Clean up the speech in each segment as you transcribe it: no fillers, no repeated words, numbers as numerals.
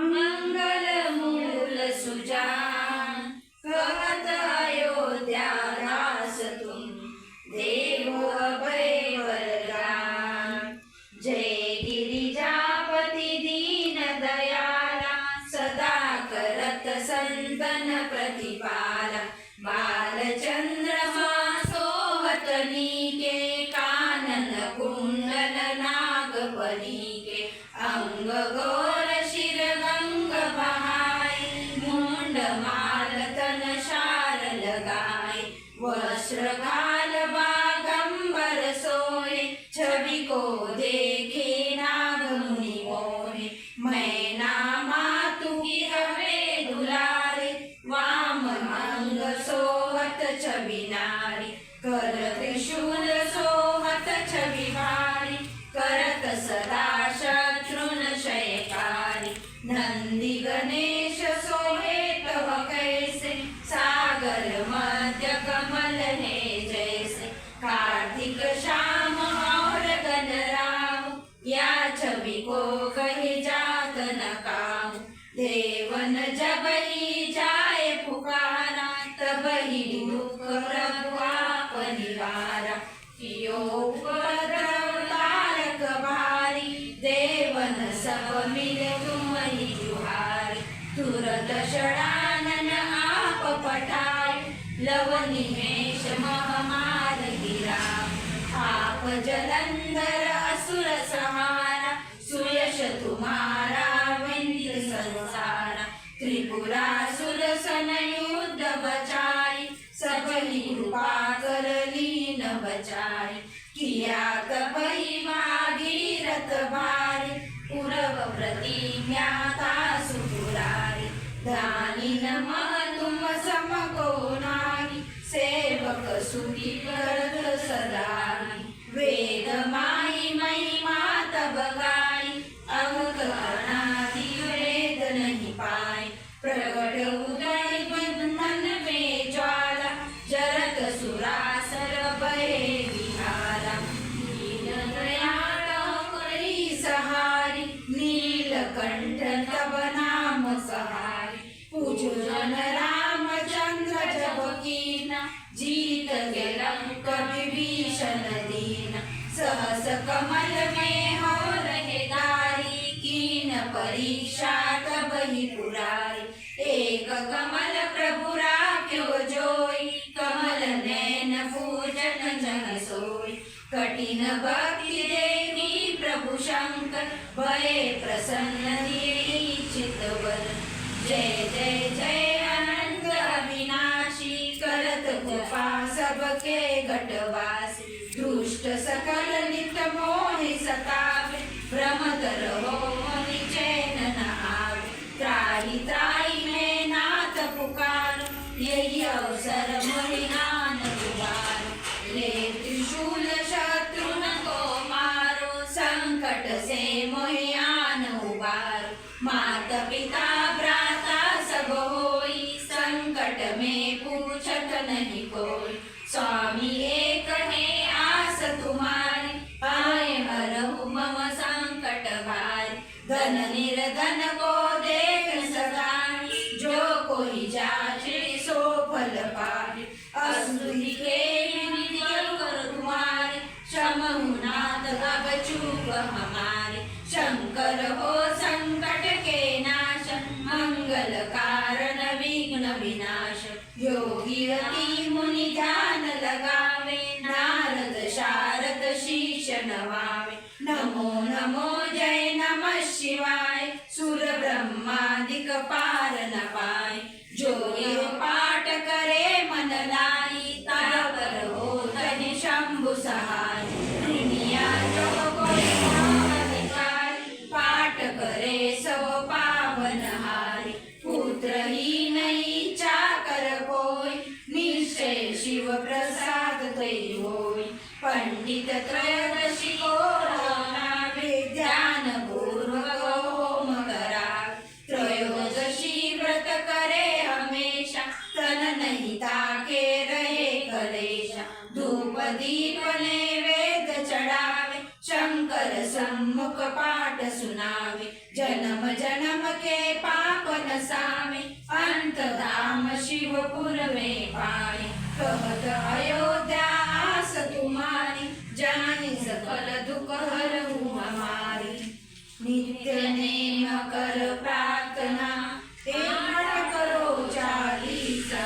मंगल मूल सुजान कहत अयोध्या दास तुम देवो अभय वरदान। जय गिरिजापति दीन दयाला सदा करत संतन प्रतिपाला। बालचंद्रमा सोवत नीके कानन कुंडल नागपरीके। अंग गौर शिर गंग बहाई मुंड माल तन शार लगाए। वस्त्र घाल बागंबर सोए छवि को देखे नाग मुनि मोहे। मैना मातु की हवे दुलारे वाम अंग सोहत छवि नारी। कर त्रिशूल सोहत छवि भारी करत सदा शत्रुन क्षयकारी। नंदी गणेश सोहे तव कैसे सागर मध्य कमल है जैसे। कार्तिक श्याम और गणराम या छवि को कहे जात न काहू। देवन जब ही जाए पुकारा तब ही दुख प्रभु आप निवारा। कियो उपद्रव तारक भारी देवन सब मिले तुम ही जुहारी। तुरत षडानन आप पठाए लव निमेष महामार गिराए। आप जलंधर असुर संहारा सुयश तुम्हारा विंध्य संसारा। त्रिपुरासुर सन युद्ध बचाई सब ही कृपा कर लीन बचाई। किया तब ही भागीरथ भारी पूरव प्रतिज्ञाता सुपुरारी। दानी नमः तुम सम को नारी सेवक सुखी करत सदाई। वेद माई महिमा तब गाई अंक अनादि वेद नहीं पाए। प्रगट उदय मन में ज्वाला जरत सुरासर बहे विहारा। दीन दयाल करी सहारी नीलकंठ तब नाम सहारी। पूजो जन रामचंद्र जब कीना जीत के लंक विभीषण दीना। सहस कमल में हो रहे दारी कीन परीक्षा तब ही पुरारी। एक कमल प्रभु राख्यो जोई कमल नैन पूजन जन सोई। कठिन भक्ति देवी प्रभु शंकर भये प्रसन्न दिए चितवन। जय जय जय अनंत अविनाशी करत कृपा सबके घटवासी। दुष्ट सकल नित मोहि सतावे भ्रमत रहो मनि चैन न आवे। त्राहि त्राहि में नाथ पुकारो यही अवसर मोहि आन दुबारो। ले त्रिशूल शत्रुन को मारो संकट से मोहि आन उबारो। मात पिता भ्राता सब होई संकट में पूछत नहीं कोई। स्वामी एक है आस तुम्हारी आए हरहु मम संकट भारी। धन निर्धन को देख सदाई जो कोई जाचे सो फल पाए। अस्तुति के नित्य कर तुम्हारे क्षमहु नाथ अब चूक हमारे। शंकर हो संकट के नाश मंगल कारण विघ्न विनाश। योगी रति मुनि ध्यान लगावे नारद शारद शीश नवावे। नमो नमो जय नमः शिवाय सुर ब्रह्मादिक पार न पाए। जो ये पाठ करे मन लाई तावर हो तनि शंभु सहाय। दुनिया जो कोई अधिकारी पाठ करे सो पावन हारी। पुत्र ही नहीं चाकर कोई निश्चय शिव प्रसाद तई होई। पंडित त्रयोदशी को नावे ध्यान पूर्वक होम करा। त्रयोदशी के पाप नसावे, अंतधाम शिवपुर में पाए। कहत अयोध्या आस तुम्हारी, जानी सकल दुख हरहु हमारी। नित्य नेम कर प्रार्थना, एक करो चालीसा,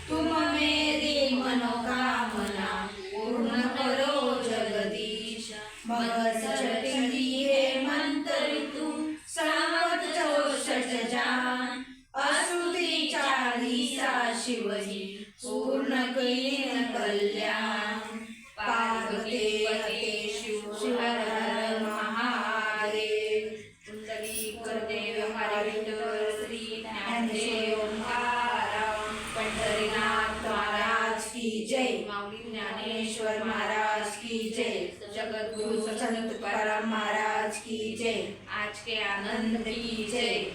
तुम मेरी मनोकामना पूर्ण करो जगदीश। मगध चढ़ी है मंत्र तुम, सावध 64 जान, अस्तुति चालीसा शिव ही, पूर्ण कीन कल्याण। पार्वते हते शिव हर हर महादेव, पुंडलीकदेव हरे विठ्ठल, श्री ज्ञानदेव महाराज, पंढरीनाथ महाराज की जय, माऊली ज्ञानेश्वर महाराज की जय, जगद्गुरु संत तुकाराम महाराज की जय, आज के आनंद की जय।